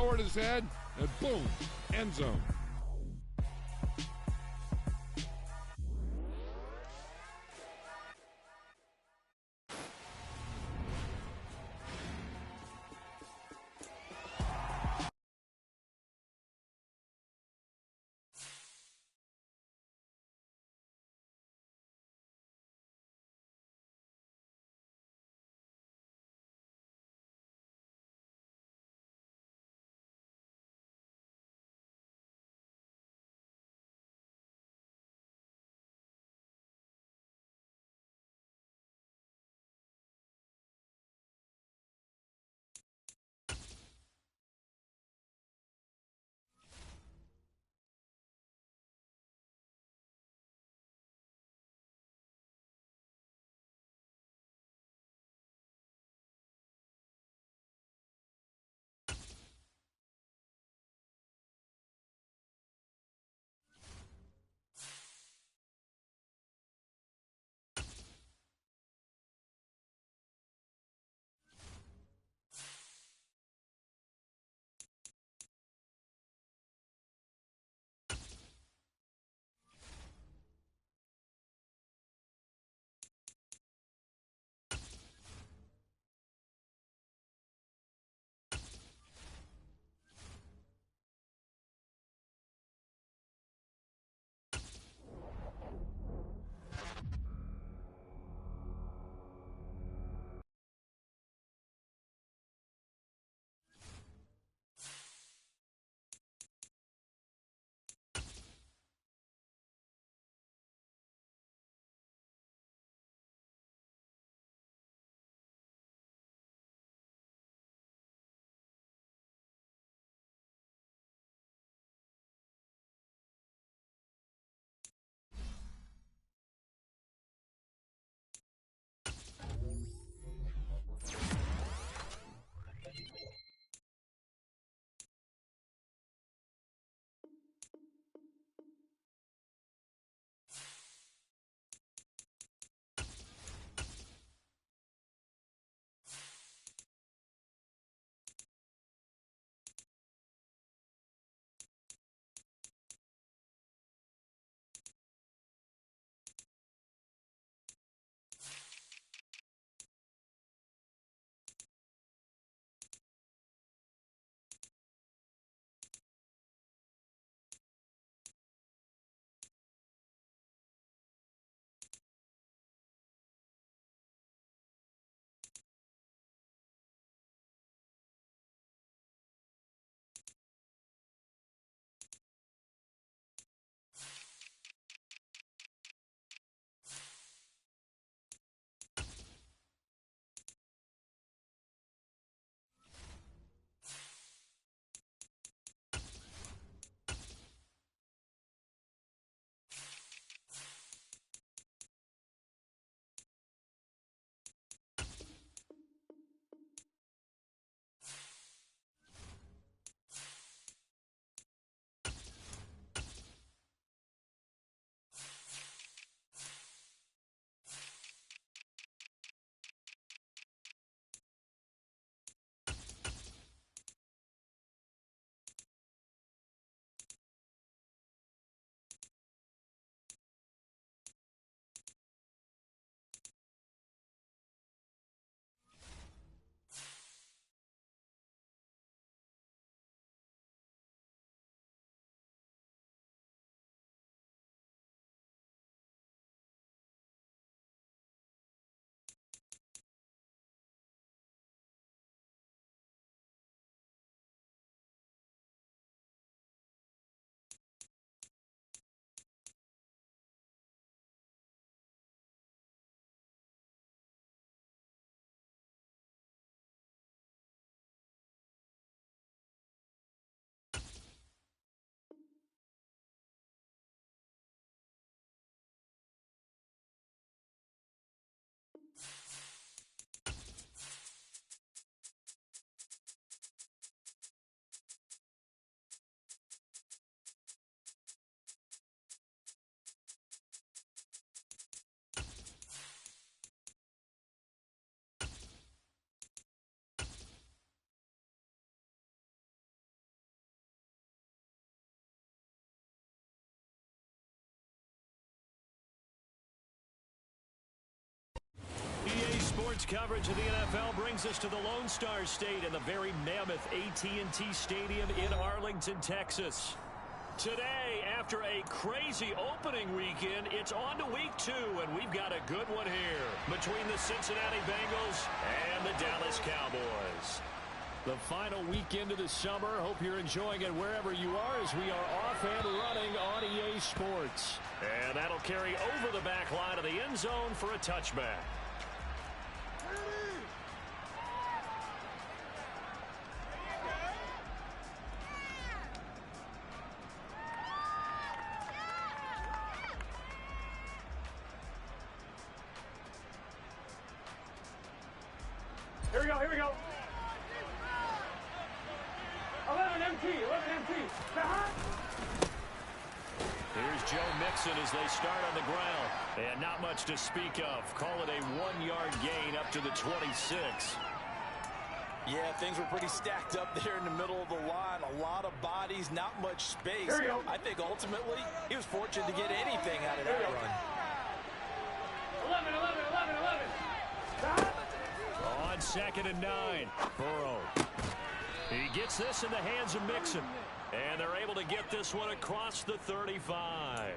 toward his head, and boom, end zone. Sports coverage of the NFL brings us to the Lone Star State in the very mammoth AT&T Stadium in Arlington, Texas. Today, after a crazy opening weekend, it's on to week 2, and we've got a good one here between the Cincinnati Bengals and the Dallas Cowboys. The final weekend of the summer. Hope you're enjoying it wherever you are as we are off and running on EA Sports. And that'll carry over the back line of the end zone for a touchback. Here we go. 11 MT. Here's Joe Mixon as they start on the ground. And not much to speak of. Call it a 1-yard gain up to the 26. Yeah, things were pretty stacked up there in the middle of the line. A lot of bodies, not much space. Here we go. I think ultimately he was fortunate to get anything out of that run. 11. On 2nd and 9, Burrow. He gets this in the hands of Mixon. And they're able to get this one across the 35.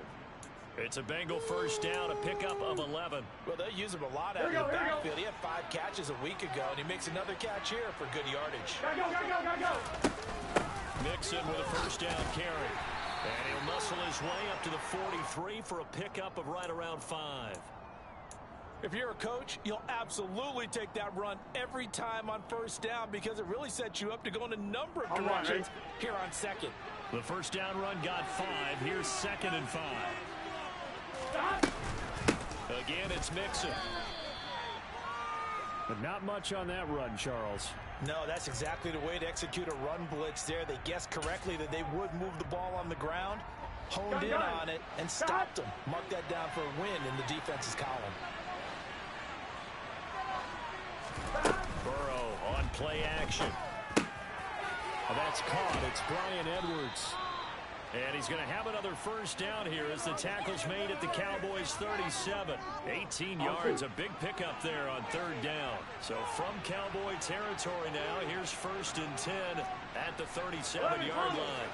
It's a Bengal first down, a pickup of 11. Well, they'll use him a lot out of the backfield. He had 5 catches a week ago, and he makes another catch here for good yardage. Gotta go. Mixon with a first down carry. And he'll muscle his way up to the 43 for a pickup of right around 5. If you're a coach, you'll absolutely take that run every time on first down because it really sets you up to go in a number of directions here on 2nd. The first down run got 5. Here's 2nd and 5. Stop. Again, it's Mixon. But not much on that run, Charles. No, that's exactly the way to execute a run blitz there. They guessed correctly that they would move the ball on the ground, honed in on it, and stopped them. Mark that down for a win in the defense's column. Burrow on play action. Oh, that's caught. It's Bryan Edwards. And he's going to have another first down here as the tackle's made at the Cowboys' 37. 18 yards, a big pickup there on 3rd down. So from Cowboy territory now, here's 1st and 10 at the 37-yard line.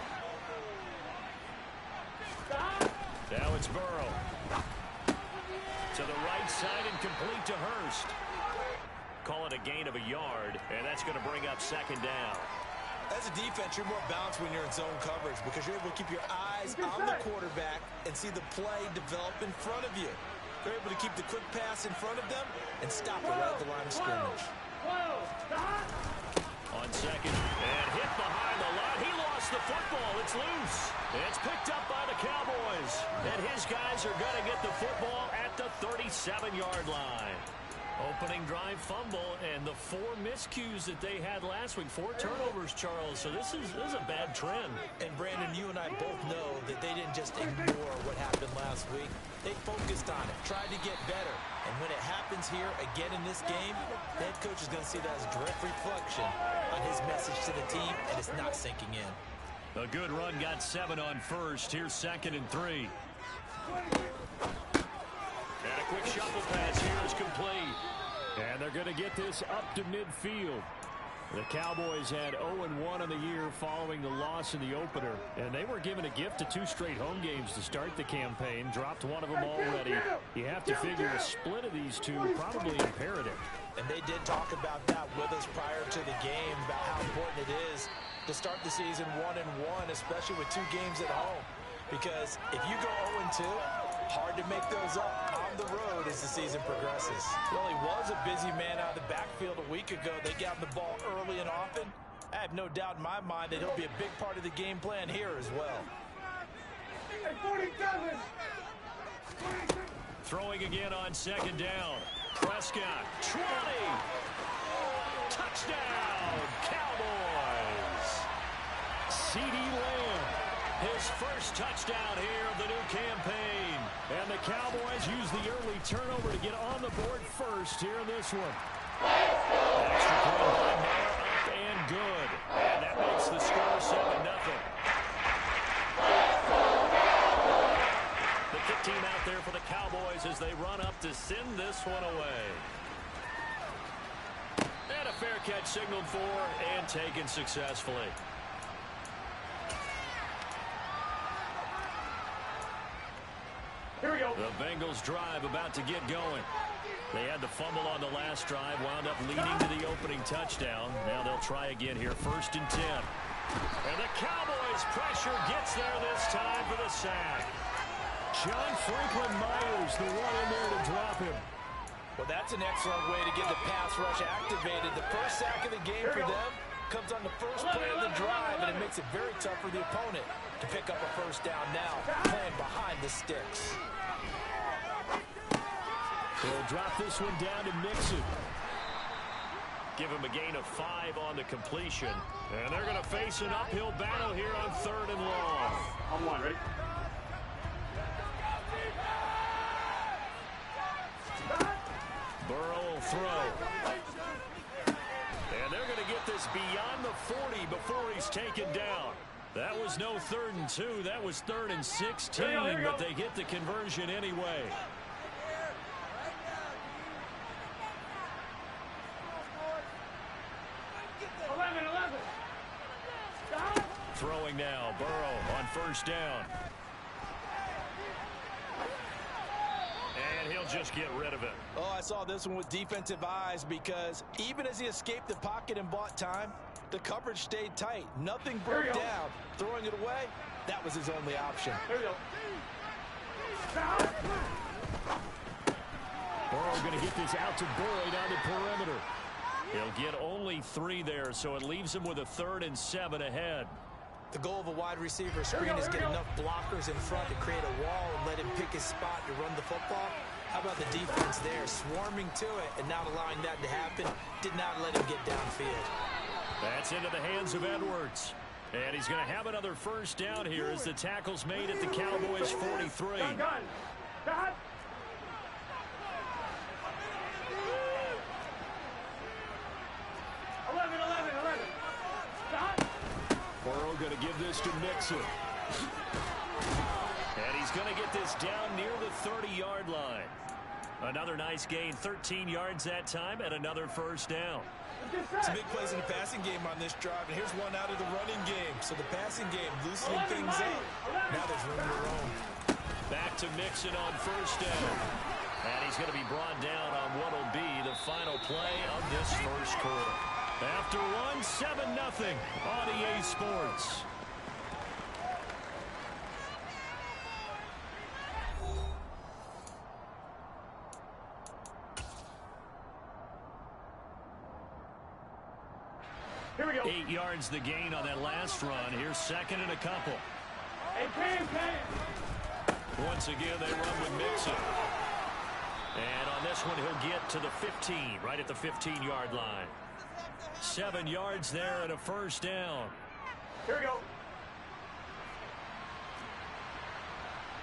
Now it's Burrow. To the right side and complete to Hurst. Call it a gain of a yard, and that's going to bring up 2nd down. As a defense, you're more balanced when you're in zone coverage because you're able to keep your eyes on the quarterback and see the play develop in front of you. They're able to keep the quick pass in front of them and stop it right at the line of scrimmage. On 2nd, and hit behind the line. He lost the football. It's loose. It's picked up by the Cowboys. And his guys are going to get the football at the 37-yard line. Opening drive fumble, and the 4 miscues that they had last week. 4 turnovers, Charles. So this is a bad trend. And, Brandon, you and I both know that they didn't just ignore what happened last week. They focused on it, tried to get better. And when it happens here again in this game, the head coach is going to see that as direct reflection on his message to the team, and it's not sinking in. A good run got 7 on 1st. Here's 2nd and 3. And a quick shuffle pass here is complete. And they're going to get this up to midfield. The Cowboys had 0-1 on the year following the loss in the opener. And they were given a gift of 2 straight home games to start the campaign. Dropped one of them already. You have to figure a split of these 2 probably imperative. And they did talk about that with us prior to the game, about how important it is to start the season 1-1, especially with 2 games at home. Because if you go 0-2, hard to make those up on the road as the season progresses. Well, he was a busy man out of the backfield a week ago. They got the ball early and often. I have no doubt in my mind that he'll be a big part of the game plan here as well. 47. Throwing again on 2nd down. Prescott, 20. Touchdown, Cowboys. CeeDee Lamb, his first touchdown here of the new campaign. And the Cowboys use the early turnover to get on the board first here in this one. Extra point by Moore, up and good. And that makes the score 7-0. The 15 out there for the Cowboys as they run up to send this one away. fair catch signaled for and taken successfully. Here we go. The Bengals drive about to get going. They had the fumble on the last drive, wound up leading to the opening touchdown. Now they'll try again here, 1st and 10. And the Cowboys' pressure gets there this time for the sack. John Franklin Myers, the one in there to drop him. Well, that's an excellent way to get the pass rush activated. The first sack of the game for them comes on the first play of the drive, and it makes it very tough for the opponent to pick up a first down now, playing behind the sticks. They'll drop this one down to Mixon. Give him a gain of 5 on the completion. And they're going to face an uphill battle here on 3rd and long. On one, ready? Burrow will throw. And they're going to get this beyond the 40 before he's taken down. That was no 3rd and 2. That was 3rd and 16, but they get the conversion anyway. Throwing now, Burrow on 1st down. And he'll just get rid of it. Oh, I saw this one with defensive eyes because even as he escaped the pocket and bought time, the coverage stayed tight. Nothing broke down. Throwing it away, that was his only option. Here we go. Burrow going to get this out to Boyd on the perimeter. He'll get only 3 there, so it leaves him with a 3rd and 7 ahead. The goal of a wide receiver screen is get enough blockers in front to create a wall and let him pick his spot to run the football. How about the defense there, swarming to it and not allowing that to happen? Did not let him get downfield. That's into the hands of Edwards. And he's going to have another first down here as the tackle's made at the Cowboys' 43. Gun. Got. 11. Got. Burrow going to give this to Mixon. And he's going to get this down near the 30-yard line. Another nice gain, 13 yards that time, and another first down. Some big plays in the passing game on this drive, and here's one out of the running game. So the passing game loosening things up. Now there's room to roam. Back to Mixon on 1st down. And he's going to be brought down on what will be the final play of this first quarter. After one, 7-0 on EA Sports. Here we go. 8 yards the gain on that last run. Here's 2nd and a couple. Hey, Cam. Once again, they run with Mixon. And on this one, he'll get to the 15, right at the 15-yard line. 7 yards there and a first down. Here we go.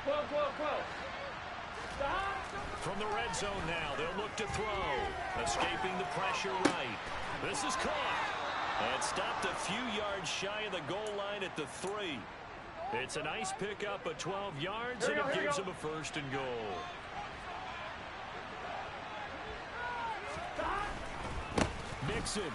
12. Stop. From the red zone now, they'll look to throw. Escaping the pressure right. This is caught. And stopped a few yards shy of the goal line at the 3. It's a nice pickup of 12 yards, and it gives him a 1st and goal. Mixon. And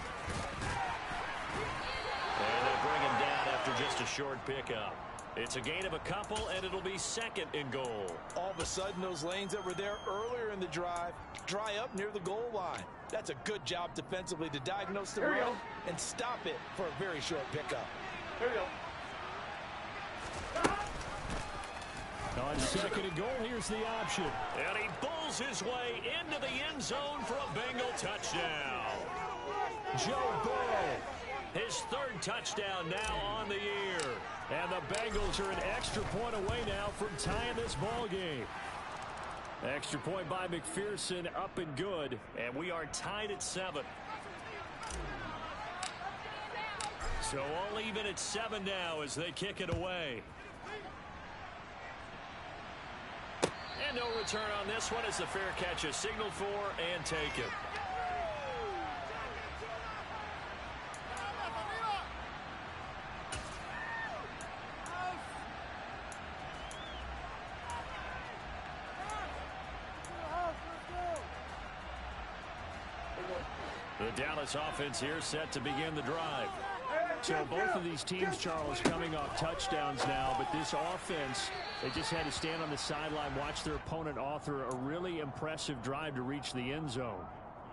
they bring him down after just a short pickup. It's a gain of a couple, and it'll be 2nd and goal. All of a sudden, those lanes that were there earlier in the drive dry up near the goal line. That's a good job defensively to diagnose the run and stop it for a very short pickup. Here we go. On 2nd and goal, here's the option. And he bulls his way into the end zone for a Bengal touchdown. Joe Burrow. His 3rd touchdown now on the year. And the Bengals are an extra point away now from tying this ball game. Extra point by McPherson, up and good. And we are tied at 7. So all even at 7 now as they kick it away. And no return on this one as the fair catch is signaled for and taken. The The Dallas offense here set to begin the drive. So both of these teams, Charles, coming off touchdowns now, but this offense, they just had to stand on the sideline, watch their opponent author a really impressive drive to reach the end zone.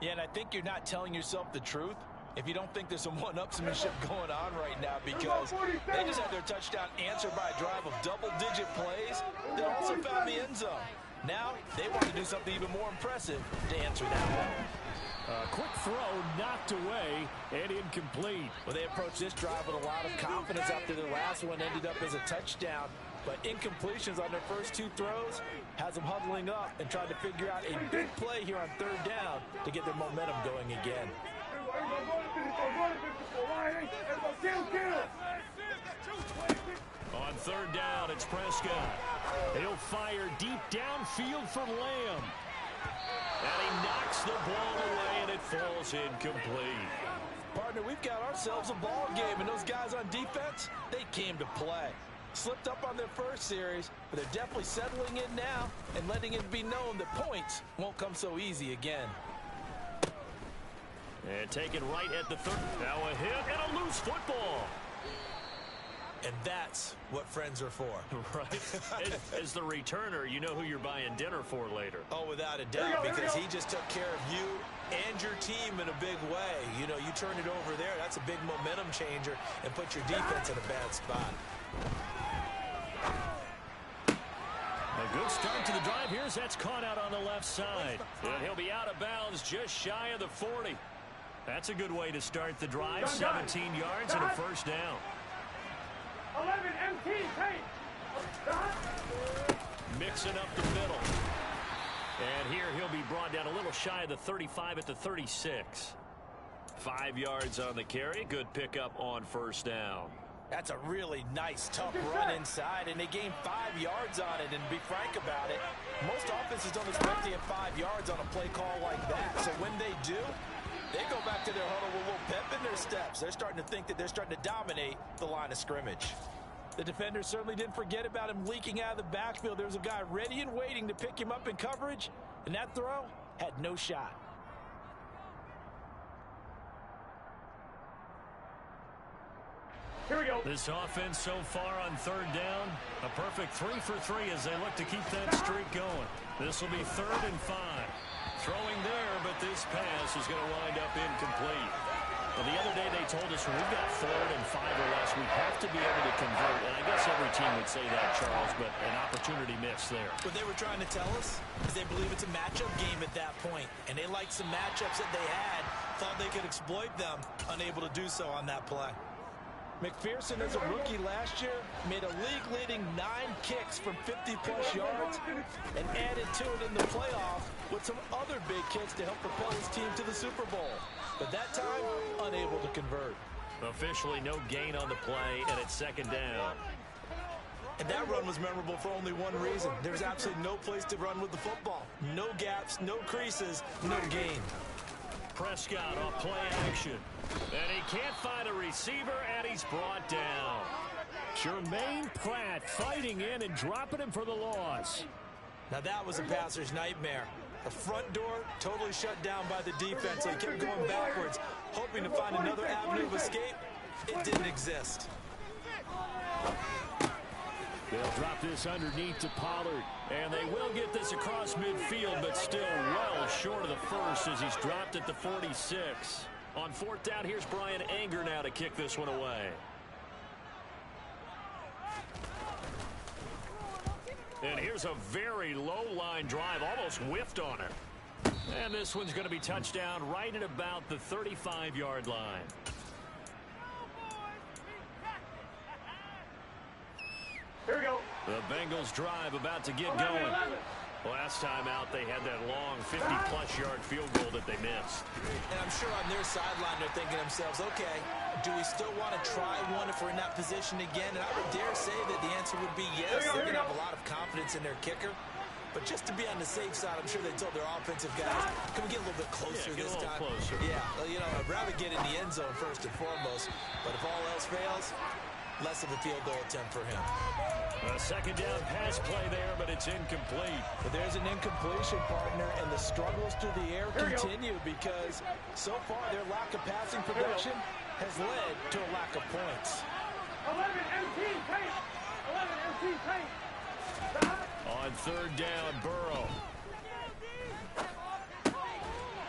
Yeah, and I think you're not telling yourself the truth if you don't think there's some one-upsmanship going on right now, because they just had their touchdown answered by a drive of double-digit plays that also found the end zone. Now they want to do something even more impressive to answer that one. Quick throw knocked away and incomplete. Well, they approached this drive with a lot of confidence after their last one ended up as a touchdown. But incompletions on their first two throws has them huddling up and trying to figure out a big play here on third down to get their momentum going again. On third down, it's Prescott. He'll fire deep downfield for Lamb. And he knocks the ball away, and it falls incomplete. Partner, we've got ourselves a ball game, and those guys on defense, they came to play. Slipped up on their first series, but they're definitely settling in now and letting it be known that points won't come so easy again. And taken right at the third. Now a hit and a loose football. And that's what friends are for. Right. As the returner, you know who you're buying dinner for later. Oh, without a doubt, because he just took care of you and your team in a big way. You know, you turn it over there, that's a big momentum changer, and put your defense in a bad spot. A good start to the drive here as that's caught out on the left side. And he'll be out of bounds just shy of the 40. That's a good way to start the drive. 17 yards and a first down. 11 MT, hey! Mixing up the middle. And here he'll be brought down a little shy of the 35 at the 36. 5 yards on the carry. Good pickup on first down. That's a really nice, tough run inside, and they gained 5 yards on it. And to be frank about it, most offenses don't expect to get 5 yards on a play call like that. So when they do, they go back to their huddle with a little pep in their steps. They're starting to think that they're starting to dominate the line of scrimmage. The defender certainly didn't forget about him leaking out of the backfield. There was a guy ready and waiting to pick him up in coverage, and that throw had no shot. Here we go. This offense so far on third down, a perfect 3 for 3 as they look to keep that streak going. This will be 3rd and 5. Throwing there, but this pass is going to wind up incomplete. Well, the other day they told us when we've got 3rd and 5 or less, we have to be able to convert. And I guess every team would say that, Charles, but an opportunity missed there. What they were trying to tell us is they believe it's a matchup game at that point. And they liked some matchups that they had, thought they could exploit them, unable to do so on that play. McPherson, as a rookie last year, made a league-leading 9 kicks from 50-plus yards and added to it in the playoffs with some other big kicks to help propel his team to the Super Bowl. But that time, unable to convert. Officially no gain on the play, and it's 2nd down. And that run was memorable for only one reason. There's absolutely no place to run with the football. No gaps, no creases, no gain. Prescott off play action. And he can't find a receiver, and he's brought down. Jermaine Pratt fighting in and dropping him for the loss. Now that was a passer's nightmare. The front door totally shut down by the defense, so he kept going backwards, hoping to find another avenue of escape. It didn't exist. They'll drop this underneath to Pollard. And they will get this across midfield, but still well short of the first as he's dropped at the 46. On 4th down, here's Brian Anger now to kick this one away. And here's a very low-line drive, almost whiffed on it. And this one's going to be touchdown right at about the 35-yard line. Here we go. The Bengals drive about to get going. Last time out, they had that long 50-plus yard field goal that they missed. And I'm sure on their sideline, they're thinking to themselves, okay, do we still want to try one if we're in that position again? And I would dare say that the answer would be yes. They're going to have a lot of confidence in their kicker. But just to be on the safe side, I'm sure they told their offensive guys, can we get a little bit closer this time? Closer. Yeah, well, you know, I'd rather get in the end zone first and foremost. But if all else fails, less of a field goal attempt for him. A second down pass play there, but it's incomplete. But there's an incompletion, partner, and the struggles through the air continue because so far their lack of passing production has led to a lack of points. 11 MT paint. 11 MT paint. On third down, Burrow.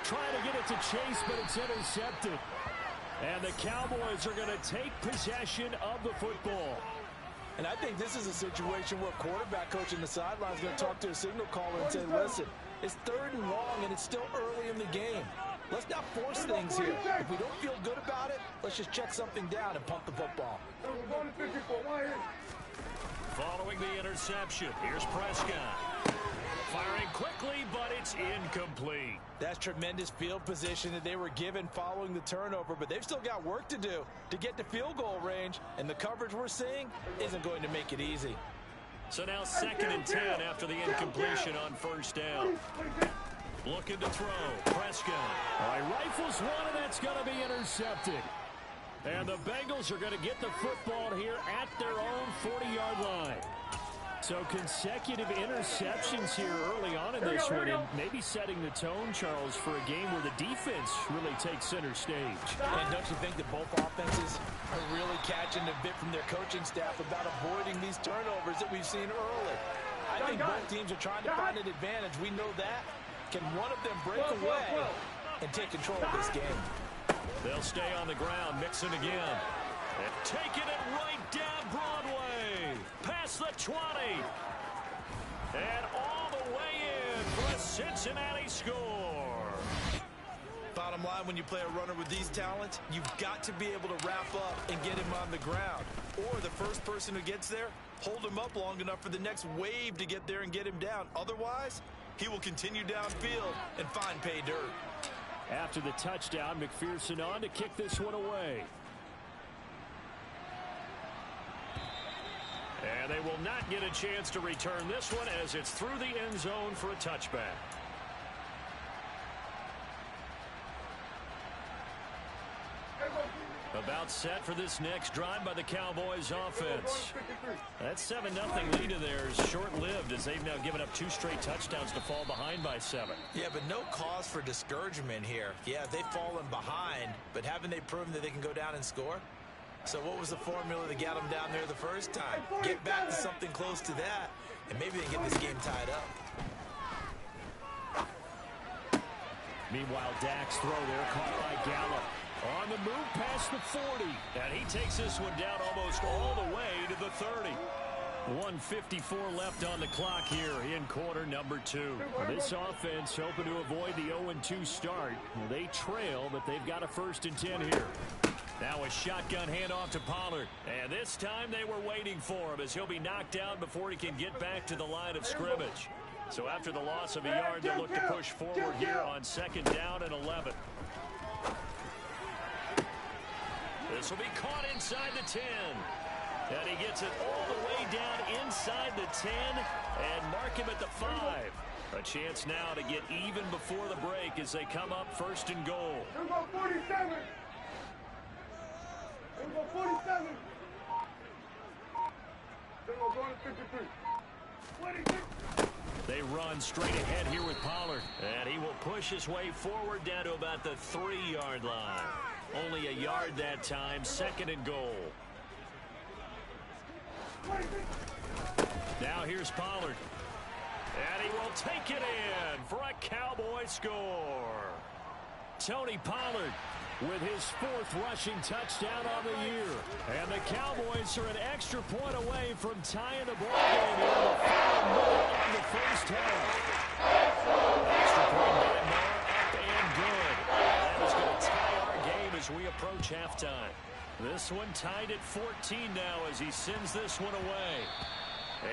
Trying to get it to Chase, but it's intercepted. And the Cowboys are going to take possession of the football. And I think this is a situation where quarterback coach in the sideline is going to talk to a signal caller and say, listen, it's 3rd and long, and it's still early in the game. Let's not force things here. If we don't feel good about it, let's just check something down and pump the football. Following the interception, here's Prescott. Firing quickly, but it's incomplete. That's tremendous field position that they were given following the turnover, but they've still got work to do to get to field goal range, and the coverage we're seeing isn't going to make it easy. So now 2nd and 10 after the incompletion on first down. Looking to throw, Prescott. All right, rifles one, and that's going to be intercepted. And the Bengals are going to get the football here at their own 40-yard line. So consecutive interceptions here early on in this one, and maybe setting the tone, Charles, for a game where the defense really takes center stage. And don't you think that both offenses are really catching a bit from their coaching staff about avoiding these turnovers that we've seen early? I think both teams are trying to find an advantage. We know that. Can one of them break away and take control of this game? They'll stay on the ground, mixing again. And taking it right down Broadway. Past the 20. And all the way in for a Cincinnati score. Bottom line, when you play a runner with these talents, you've got to be able to wrap up and get him on the ground. Or the first person who gets there, hold him up long enough for the next wave to get there and get him down. Otherwise, he will continue downfield and find pay dirt. After the touchdown, McPherson on to kick this one away. And they will not get a chance to return this one as it's through the end zone for a touchback. About set for this next drive by the Cowboys offense. That 7-0 lead of theirs short-lived as they've now given up 2 straight touchdowns to fall behind by 7. Yeah, but no cause for discouragement here. Yeah, they've fallen behind, but haven't they proven that they can go down and score? So what was the formula that got them down there the first time? Get back to something close to that, and maybe they can get this game tied up. Meanwhile, Dak's throw there caught by Gallup. On the move past the 40. And he takes this one down almost all the way to the 30. 1:54 left on the clock here in quarter number 2. This offense hoping to avoid the 0-2 start. They trail, but they've got a 1st and 10 here. Now a shotgun handoff to Pollard. And this time they were waiting for him as he'll be knocked down before he can get back to the line of scrimmage. So after the loss of a yard, they'll look to push forward here on 2nd down and 11. This will be caught inside the 10. And he gets it all the way down inside the 10 and mark him at the 5. A chance now to get even before the break as they come up 1st and goal. 47. 47. 53. They run straight ahead here with Pollard. And he will push his way forward down to about the 3-yard line. Only a yard that time, 2nd and goal. Now here's Pollard. And he will take it in for a Cowboy score. Tony Pollard with his 4th rushing touchdown on the year. And the Cowboys are an extra point away from tying the ball game here in the final minute of the first half. Extra point by Moore, up and good. That is going to tie our game as we approach halftime. This one tied at 14 now as he sends this one away.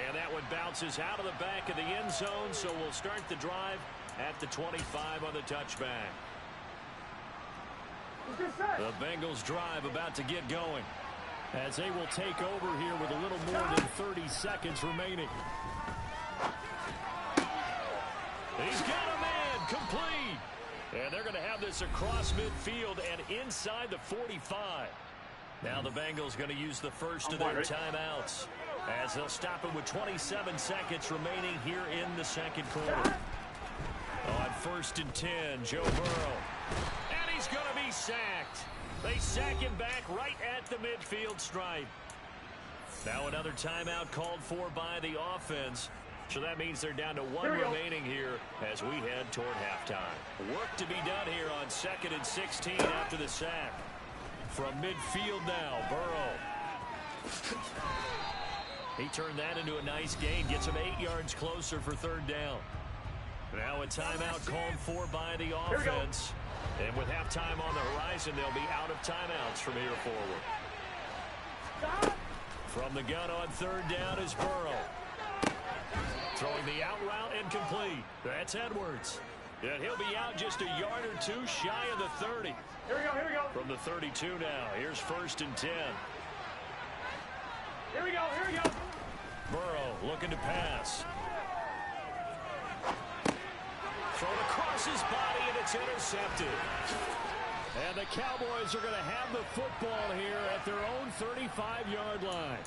And that one bounces out of the back of the end zone, so we'll start the drive at the 25 on the touchback. The Bengals drive about to get going as they will take over here with a little more than 30 seconds remaining. He's got a man complete. And they're going to have this across midfield and inside the 45. Now the Bengals going to use the first of their timeouts as they'll stop it with 27 seconds remaining here in the second quarter. On 1st and 10, Joe Burrow. And he's going to be sacked. They sack him back right at the midfield stripe. Now another timeout called for by the offense. So that means they're down to one remaining here as we head toward halftime. Work to be done here on 2nd and 16 after the sack. From midfield now, Burrow. He turned that into a nice gain. Gets him 8 yards closer for 3rd down. Now a timeout called for by the offense. And with halftime on the horizon, they'll be out of timeouts from here forward. From the gun on 3rd down is Burrow. Throwing the out route incomplete. That's Edwards. And he'll be out just a yard or two shy of the 30. Here we go. From the 32 now. Here's 1st and 10. Here we go. Burrow looking to pass. Thrown across his body, and it's intercepted. And the Cowboys are going to have the football here at their own 35-yard line.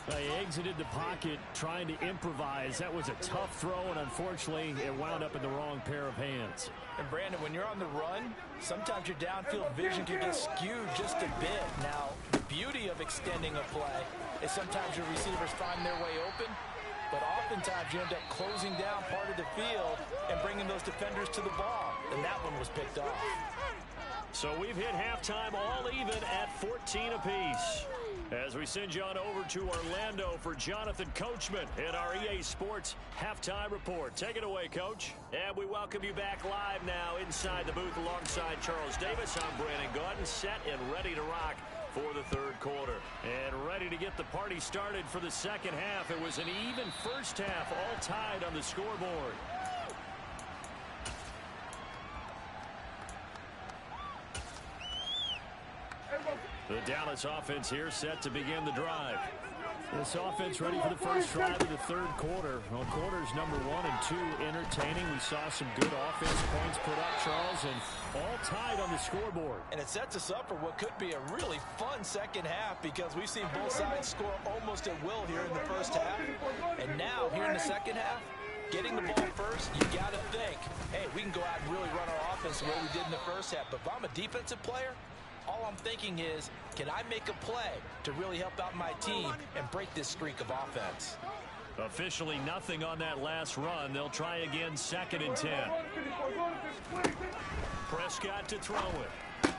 They exited the pocket trying to improvise. That was a tough throw, and unfortunately, it wound up in the wrong pair of hands. And Brandon, when you're on the run, sometimes your downfield vision can get skewed just a bit. Now, the beauty of extending a play is sometimes your receivers find their way open, but oftentimes you end up closing down part of the field and bringing those defenders to the ball. And that one was picked off. So we've hit halftime all even at 14 apiece. As we send you on over to Orlando for Jonathan Coachman in our EA Sports Halftime Report. Take it away, Coach. And we welcome you back live now inside the booth alongside Charles Davis. I'm Brandon Gaudin, set and ready to rock for the 3rd quarter. And ready to get the party started for the second half. It was an even first half, all tied on the scoreboard. The Dallas offense here set to begin the drive. This offense ready for the first drive of the 3rd quarter. Well, quarters number 1 and 2 entertaining. We saw some good offense points put up, Charles, and all tied on the scoreboard. And it sets us up for what could be a really fun second half because we've seen both sides score almost at will here in the first half. And now, here in the second half, getting the ball first, you got to think, hey, we can go out and really run our offense the way we did in the first half. But if I'm a defensive player, all I'm thinking is, can I make a play to really help out my team and break this streak of offense? Officially nothing on that last run. They'll try again 2nd and 10. Prescott to throw it.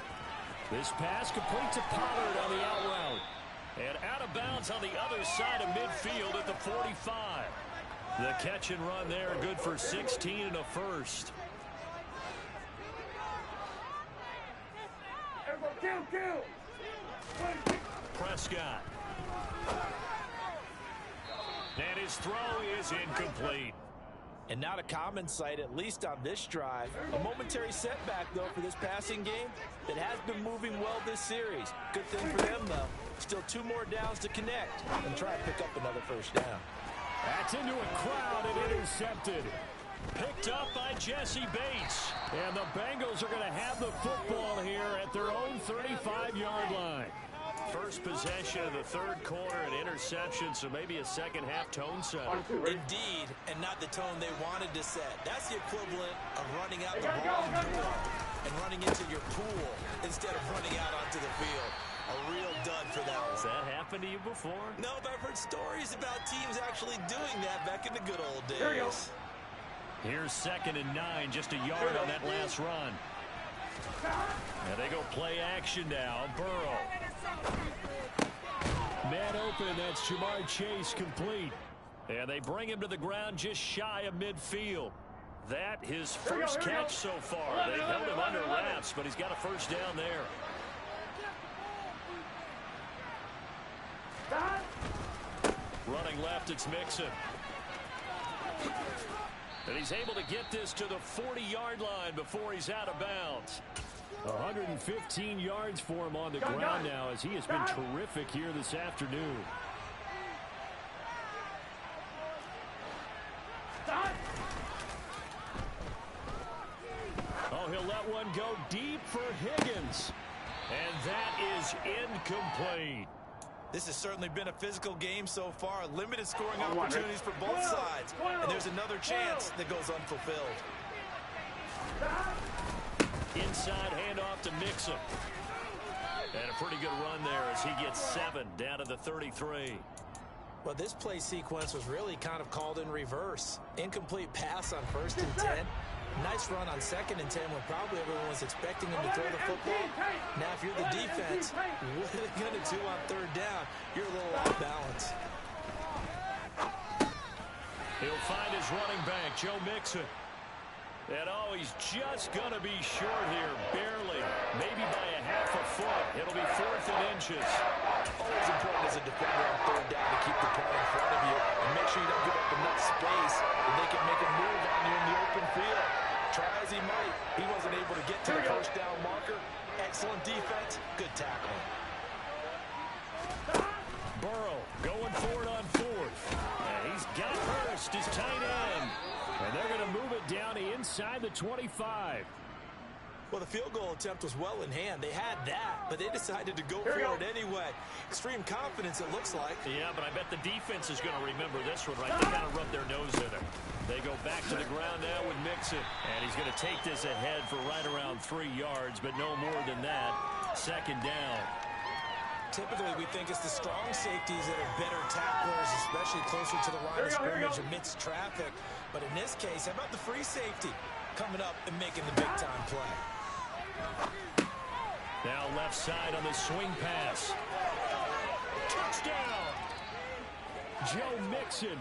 This pass complete to Pollard on the out route. And out of bounds on the other side of midfield at the 45. The catch and run there, good for 16 and a first. Prescott. And his throw is incomplete. And not a common sight, at least on this drive. A momentary setback, though, for this passing game that has been moving well this series. Good thing for them, though. Still 2 more downs to connect and try to pick up another first down. That's into a crowd and intercepted. Picked up by Jesse Bates. And the Bengals are going to have the football here at their own 35-yard line. First possession of the 3rd quarter, an interception, so maybe a second-half tone setter. Indeed, and not the tone they wanted to set. That's the equivalent of running out the wrong door and running into your pool instead of running out onto the field. A real dud for that one. Has that happened to you before? No, but I've heard stories about teams actually doing that back in the good old days. Here's 2nd and 9, just a yard on that last run. And they go play action now. Burrow. Man open, that's Jamar Chase complete. And they bring him to the ground just shy of midfield. That his first catch so far. They held him under wraps, but he's got a first down there. Running left, it's Mixon. And he's able to get this to the 40-yard line before he's out of bounds. 115 yards for him on the ground now as he has been terrific here this afternoon. Oh, he'll let one go deep for Higgins. And that is incomplete. This has certainly been a physical game so far. Limited scoring opportunities for both sides. And there's another chance that goes unfulfilled. Inside handoff to Mixon. And a pretty good run there as he gets 7 down to the 33. Well, this play sequence was really kind of called in reverse. Incomplete pass on 1st and 10. Nice run on 2nd and 10 when probably everyone was expecting him to throw the football. Now, if you're the defense, what are they going to do on 3rd down? You're a little off balance. He'll find his running back, Joe Mixon. And oh, he's just going to be short here, barely. Maybe by a half a foot. It'll be 4th and inches. Always important as a defender on 3rd down to keep the play in front of you and make sure you don't give up enough space that they can make a move on you in the open field. Try as he might, he wasn't able to get to the 1st down marker. Excellent defense, good tackling. Burrow going for it on 4th. And he's got Hurst, his tight end. And they're going to move it down inside the 25. Well, the field goal attempt was well in hand. They had that, but they decided to go for it anyway. Extreme confidence, it looks like. Yeah, but I bet the defense is going to remember this one, right? They kind of rub their nose in it. They go back to the ground now with Mixon. And he's going to take this ahead for right around 3 yards, but no more than that. 2nd down. Typically, we think it's the strong safeties that are better tacklers, especially closer to the line of scrimmage amidst traffic. But in this case, how about the free safety coming up and making the big-time play? Now left side on the swing pass. Touchdown! Joe Mixon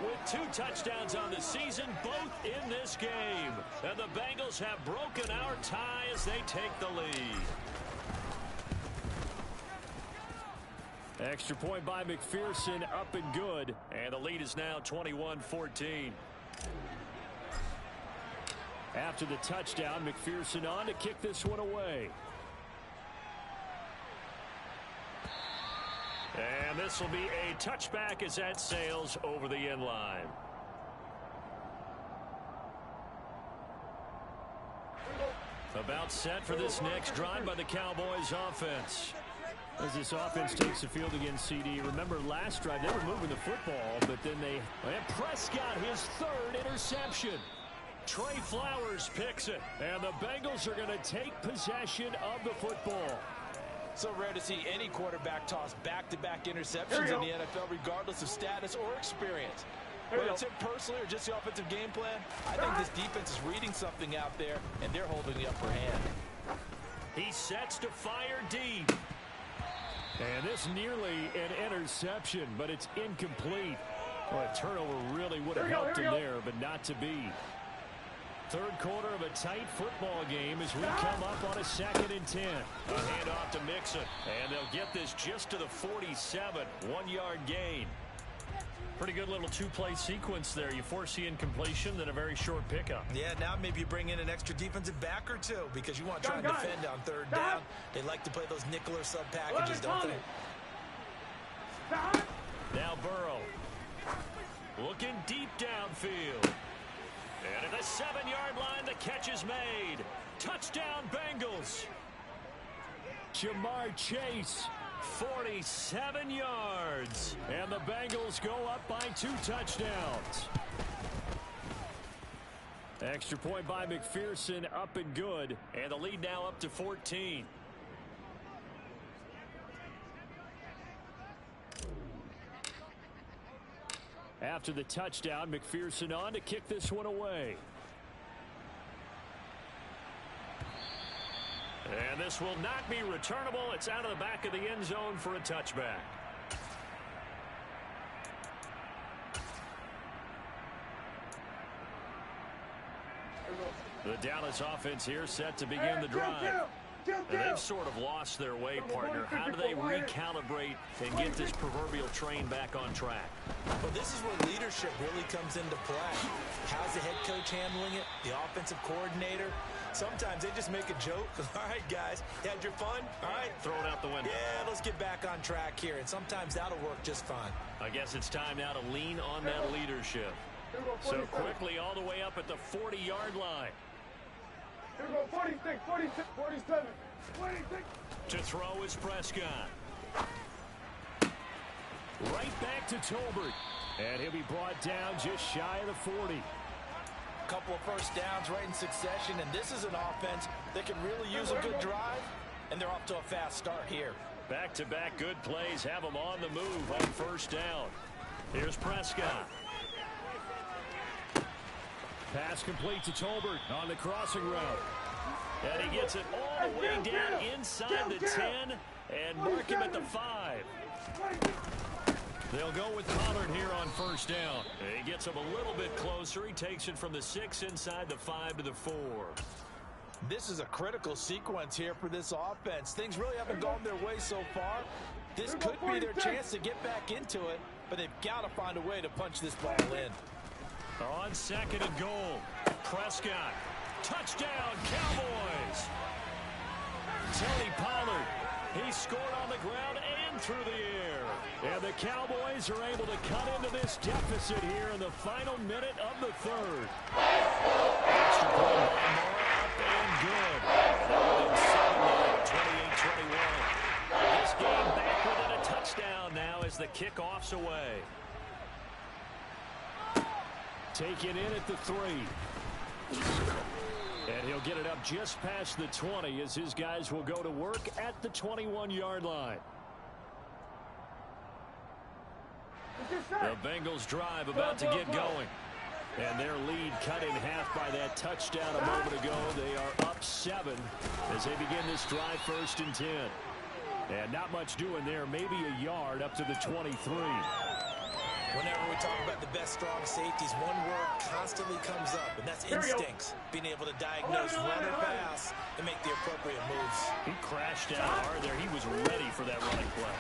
with 2 touchdowns on the season, both in this game. And the Bengals have broken our tie as they take the lead. Extra point by McPherson, up and good. And the lead is now 21-14. After the touchdown, McPherson on to kick this one away. And this will be a touchback as that sails over the end line. About set for this next drive by the Cowboys offense. As this offense takes the field against CD. Remember last drive they were moving the football, but then and Prescott his 3rd interception. Trey Flowers picks it, and the Bengals are going to take possession of the football. So rare to see any quarterback toss back-to-back interceptions in the NFL, regardless of status or experience. Whether it's him personally or just the offensive game plan, I think this defense is reading something out there, and they're holding the upper hand. He sets to fire deep. And this nearly an interception, but it's incomplete. Well, a turnover really would have helped him there, but not to be. 3rd quarter of a tight football game as we come up on a 2nd and 10. A handoff to Mixon, and they'll get this just to the 47. 1-yard gain. Pretty good little 2-play sequence there. You force the incompletion, then a very short pickup. Yeah, now maybe you bring in an extra defensive back or 2 because you want to try and defend on 3rd down. They like to play those nickel or sub packages, don't they? Now Burrow. Looking deep downfield. And at the 7-yard line, the catch is made. Touchdown, Bengals. Jamar Chase, 47 yards. And the Bengals go up by 2 touchdowns. Extra point by McPherson, up and good. And the lead now up to 14. After the touchdown, McPherson on to kick this one away. And this will not be returnable. It's out of the back of the end zone for a touchback. The Dallas offense here set to begin the drive. And they've sort of lost their way, partner. How do they recalibrate and get this proverbial train back on track? Well, this is where leadership really comes into play. How's the head coach handling it? The offensive coordinator? Sometimes they just make a joke. All right, guys, you had your fun? All right. Throw it out the window. Yeah, let's get back on track here. And sometimes that'll work just fine. I guess it's time now to lean on that leadership. So quickly all the way up at the 40-yard line. Here we go, 46, 46, 47. To throw is Prescott. Right back to Tolbert. And he'll be brought down just shy of the 40. A couple of first downs right in succession, and this is an offense that can really use a good drive, and they're off to a fast start here. Back-to-back good plays have them on the move on first down. Here's Prescott. Pass complete to Tolbert on the crossing route. And he gets it all the way down inside the 10 and mark him at the 5. They'll go with Pollard here on first down. He gets him a little bit closer. He takes it from the 6 inside the 5 to the 4. This is a critical sequence here for this offense. Things really haven't gone their way so far. This could be their chance to get back into it, but they've got to find a way to punch this ball in. On 2nd and goal, Prescott. Touchdown, Cowboys! Tony Pollard. He scored on the ground and through the air. And the Cowboys are able to cut into this deficit here in the final minute of the 3rd. Extra point by Moore, up and good. They're within 7 now, 28-21. This game back within a touchdown now as the kickoff's away. Taken in at the 3. And he'll get it up just past the 20 as his guys will go to work at the 21-yard line. The Bengals drive about to get going. And their lead cut in half by that touchdown a moment ago. They are up 7 as they begin this drive 1st and 10. And not much doing there, maybe a yard up to the 23. Whenever we talk about the best strong safeties, one word constantly comes up, and that's instincts. Being able to diagnose run or pass and make the appropriate moves. He crashed down hard there. He was ready for that running play.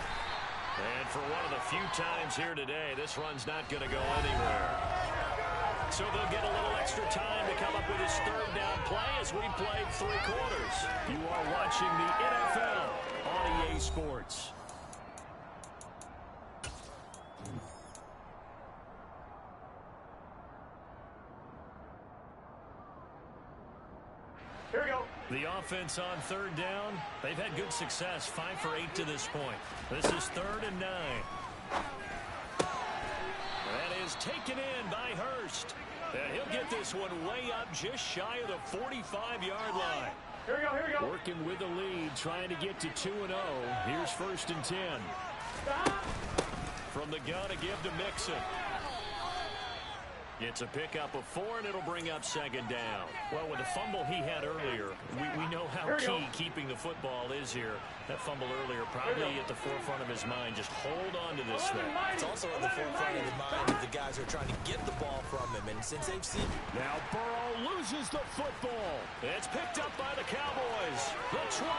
And for one of the few times here today, this run's not going to go anywhere. So they'll get a little extra time to come up with his 3rd down play as we played 3 quarters. You are watching the NFL on EA Sports. Here we go. The offense on 3rd down, they've had good success, 5 for 8 to this point. This is 3rd and 9. That is taken in by Hurst. And he'll get this one way up just shy of the 45-yard line. Here we go, here we go. Working with the lead, trying to get to 2-0. Here's 1st and 10. Stop. From the gun to give to Mixon. It's a pickup of 4, and it'll bring up 2nd down. Well, with the fumble he had earlier, we know how key keeping the football is here. That fumble earlier probably at the forefront of his mind. Just hold on to this thing. It's also at the forefront of the mind of the guys who are trying to get the ball from him. And since they've seen... Now Burrow loses the football. It's picked up by the Cowboys. The 20.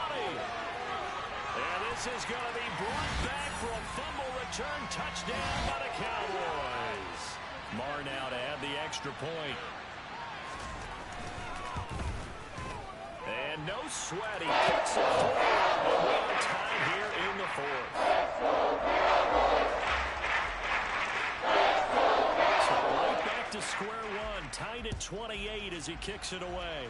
And this is going to be brought back for a fumble return touchdown by the Cowboys. Marr now to add the extra point. And no sweat. He puts it through. And we are tied here in the 4th. So right back to square one. Tied at 28 as he kicks it away.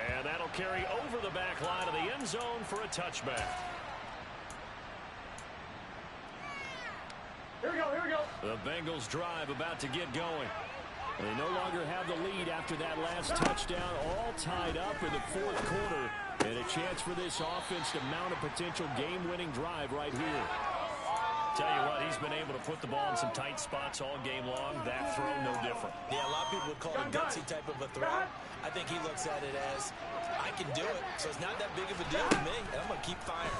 And that'll carry over the back line of the end zone for a touchback. Here we go, here we go. The Bengals drive about to get going. They no longer have the lead after that last touchdown, all tied up in the 4th quarter. And a chance for this offense to mount a potential game-winning drive right here. Tell you what, he's been able to put the ball in some tight spots all game long. That throw, no different. Yeah, a lot of people would call it a gutsy type of a throw. I think he looks at it as, I can do it, so it's not that big of a deal to me, and I'm going to keep firing.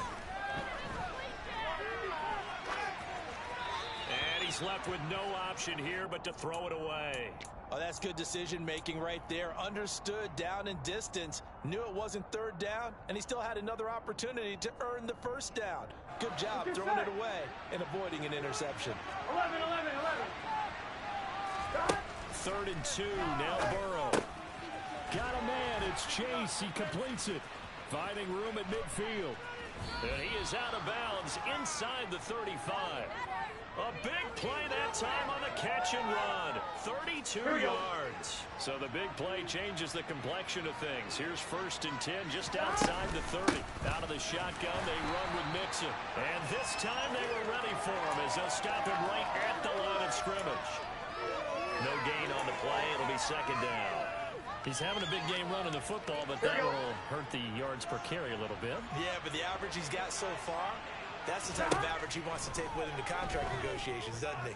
And he's left with no option here but to throw it away. Oh, that's good decision-making right there. Understood down and distance. Knew it wasn't 3rd down, and he still had another opportunity to earn the 1st down. Good job throwing it away and avoiding an interception. 11. 3rd and 2, now Burrow. Got a man, it's Chase, he completes it. Finding room at midfield. And he is out of bounds inside the 35. A big play that time on the catch and run. 32 yards. So the big play changes the complexion of things. Here's 1st and 10 just outside the 30. Out of the shotgun, they run with Mixon. And this time they were ready for him as they'll stop him right at the line of scrimmage. No gain on the play. It'll be 2nd down. He's having a big game running the football, but that will hurt the yards per carry a little bit. Yeah, but the average he's got so far, that's the type of average he wants to take with him to contract negotiations, doesn't he?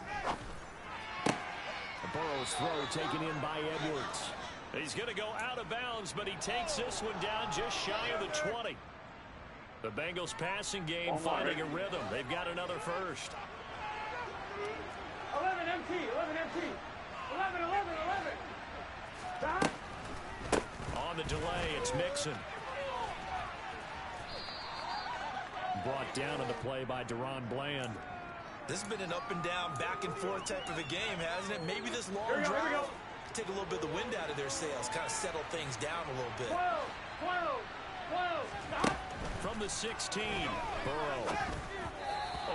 Burrow's throw taken in by Edwards. He's going to go out of bounds, but he takes this one down just shy of the 20. The Bengals passing game finding a rhythm. They've got another first. 11 MT, 11 MT. 11, 11, 11. Stop. On the delay, it's Mixon. Brought down on the play by Deron Bland. This has been an up and down, back and forth type of a game, hasn't it? Maybe this long drive take a little bit of the wind out of their sails, kind of settle things down a little bit. 12, 12, 12, stop. From the 16, Burrow.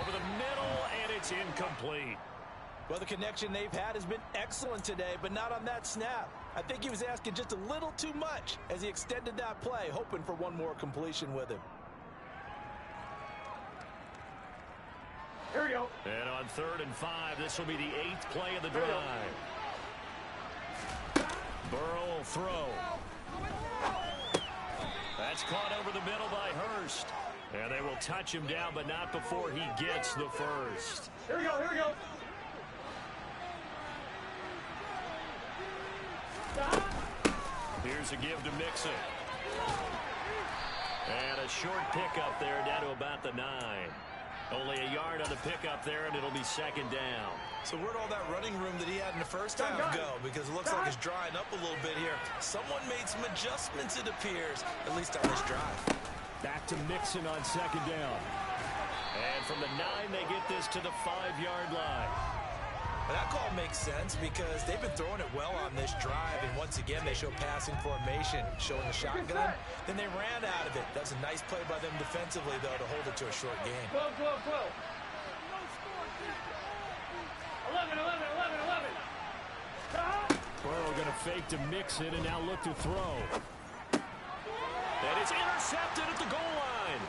Over the middle, and it's incomplete. Well, the connection they've had has been excellent today, but not on that snap. I think he was asking just a little too much as he extended that play, hoping for one more completion with him. Here we go. And on 3rd and 5, this will be the 8th play of the drive. Burrow will throw. That's caught over the middle by Hurst. And they will touch him down, but not before he gets the first. Here we go, here we go. Stop. Here's a give to Mixon. And a short pickup there down to about the 9. Only a yard on the pickup there, and it'll be 2nd down. So where'd all that running room that he had in the first half go? Because it looks like it's drying up a little bit here. Someone made some adjustments, it appears, at least on this drive. Back to Mixon on 2nd down. And from the 9, they get this to the 5-yard line. But that call makes sense because they've been throwing it well on this drive, and once again they show passing formation, showing the shotgun. Then they ran out of it. That's a nice play by them defensively, though, to hold it to a short game. 12, 12, 12. 11, 11, 11, 11. Stop. Burrow going to fake to Mixon and now look to throw. And it's intercepted at the goal line.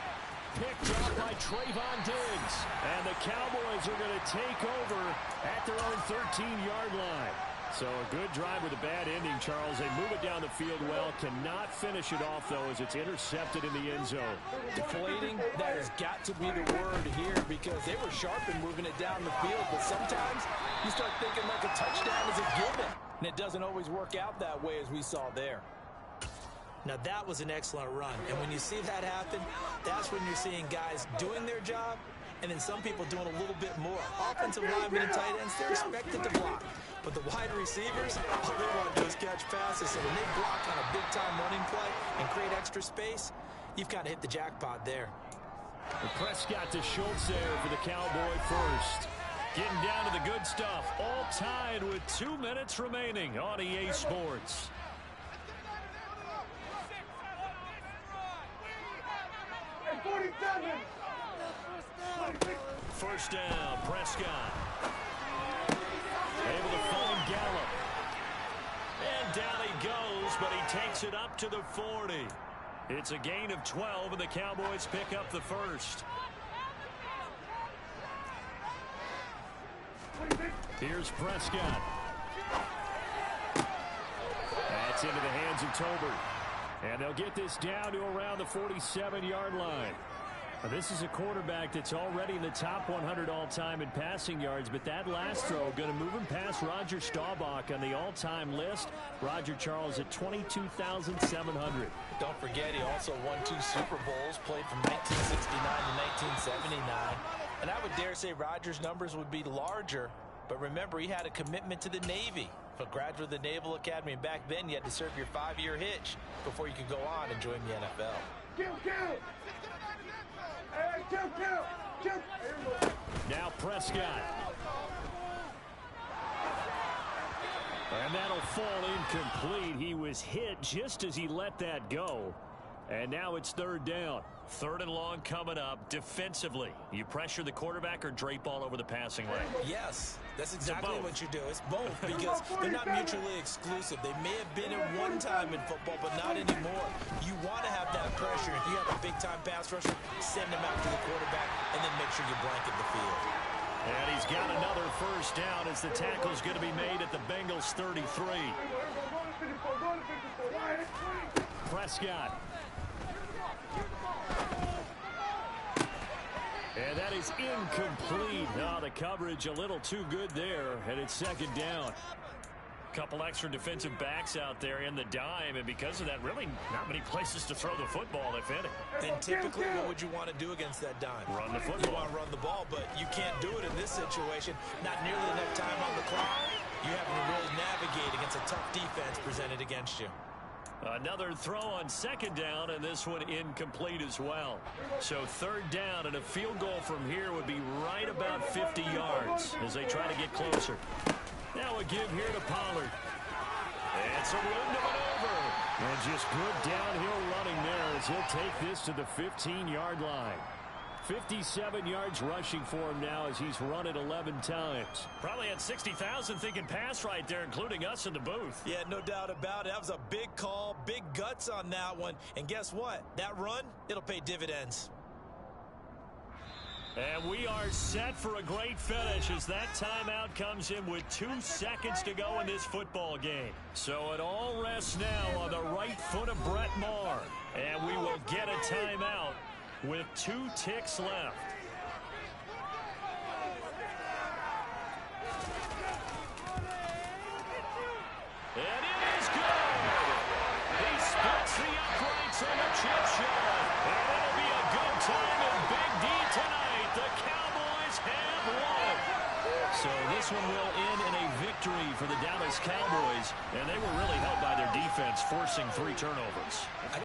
Picked off by Trayvon Diggs. And the Cowboys are going to take over at their own 13-yard line. So a good drive with a bad ending, Charles. They move it down the field well. Cannot finish it off, though, as it's intercepted in the end zone. Deflating, that has got to be the word here because they were sharp in moving it down the field. But sometimes you start thinking like a touchdown is a given. And it doesn't always work out that way as we saw there. Now that was an excellent run. And when you see that happen, that's when you're seeing guys doing their job and then some people doing a little bit more. Offensive linemen and tight ends, they're expected to block. But the wide receivers, all they want to do is catch passes. So when they block on a big-time running play and create extra space, you've kind of hit the jackpot there. And Prescott to Schultz there for the Cowboy first. Getting down to the good stuff. All tied with 2 minutes remaining on EA Sports. First down, Prescott. Able to find Gallup. And down he goes, but he takes it up to the 40. It's a gain of 12, and the Cowboys pick up the first. Here's Prescott. That's into the hands of Tolbert. And they'll get this down to around the 47-yard line. Now, this is a quarterback that's already in the top 100 all-time in passing yards, but that last throw going to move him past Roger Staubach on the all-time list. Roger Charles at 22,700. Don't forget, he also won 2 Super Bowls, played from 1969 to 1979. And I would dare say Roger's numbers would be larger, but remember, he had a commitment to the Navy. A graduate of the Naval Academy, and back then you had to serve your 5-year hitch before you could go on and join the NFL. Now Prescott. And that'll fall incomplete. He was hit just as he let that go. And now it's third down. Third and long coming up. Defensively, you pressure the quarterback or drape all over the passing lane? Yes, that's exactly what you do. It's both because they're not mutually exclusive. They may have been at one time in football, but not anymore. You want to have that pressure. If you have a big-time pass rusher, send him out to the quarterback and then make sure you blanket the field. And he's got another first down as the tackle's going to be made at the Bengals 33. Prescott. And that is incomplete. Oh, the coverage a little too good there, and it's second down. Couple extra defensive backs out there in the dime, and because of that, really not many places to throw the football, if any. And typically, what would you want to do against that dime? Run the football. You want to run the ball, but you can't do it in this situation. Not nearly enough time on the clock. You have to really navigate against a tough defense presented against you. Another throw on second down, and this one incomplete as well. So third down, and a field goal from here would be right about 50 yards as they try to get closer. Now a give here to Pollard. And some room to maneuver. And just good downhill running there as he'll take this to the 15-yard line. 57 yards rushing for him now as he's run it 11 times. Probably had 60,000 thinking pass right there, including us in the booth. Yeah, no doubt about it. That was a big call, big guts on that one. And guess what? That run, it'll pay dividends. And we are set for a great finish as that timeout comes in with 2 seconds to go in this football game. So it all rests now on the right foot of Brett Maher. And we will get a timeout with 2 ticks left. And it is good. He splits the uprights on the chip shot. And it'll be a good time in Big D tonight. The Cowboys have won. So this one will end in a victory for the Dallas Cowboys. And they were really helped by their defense, forcing 3 turnovers.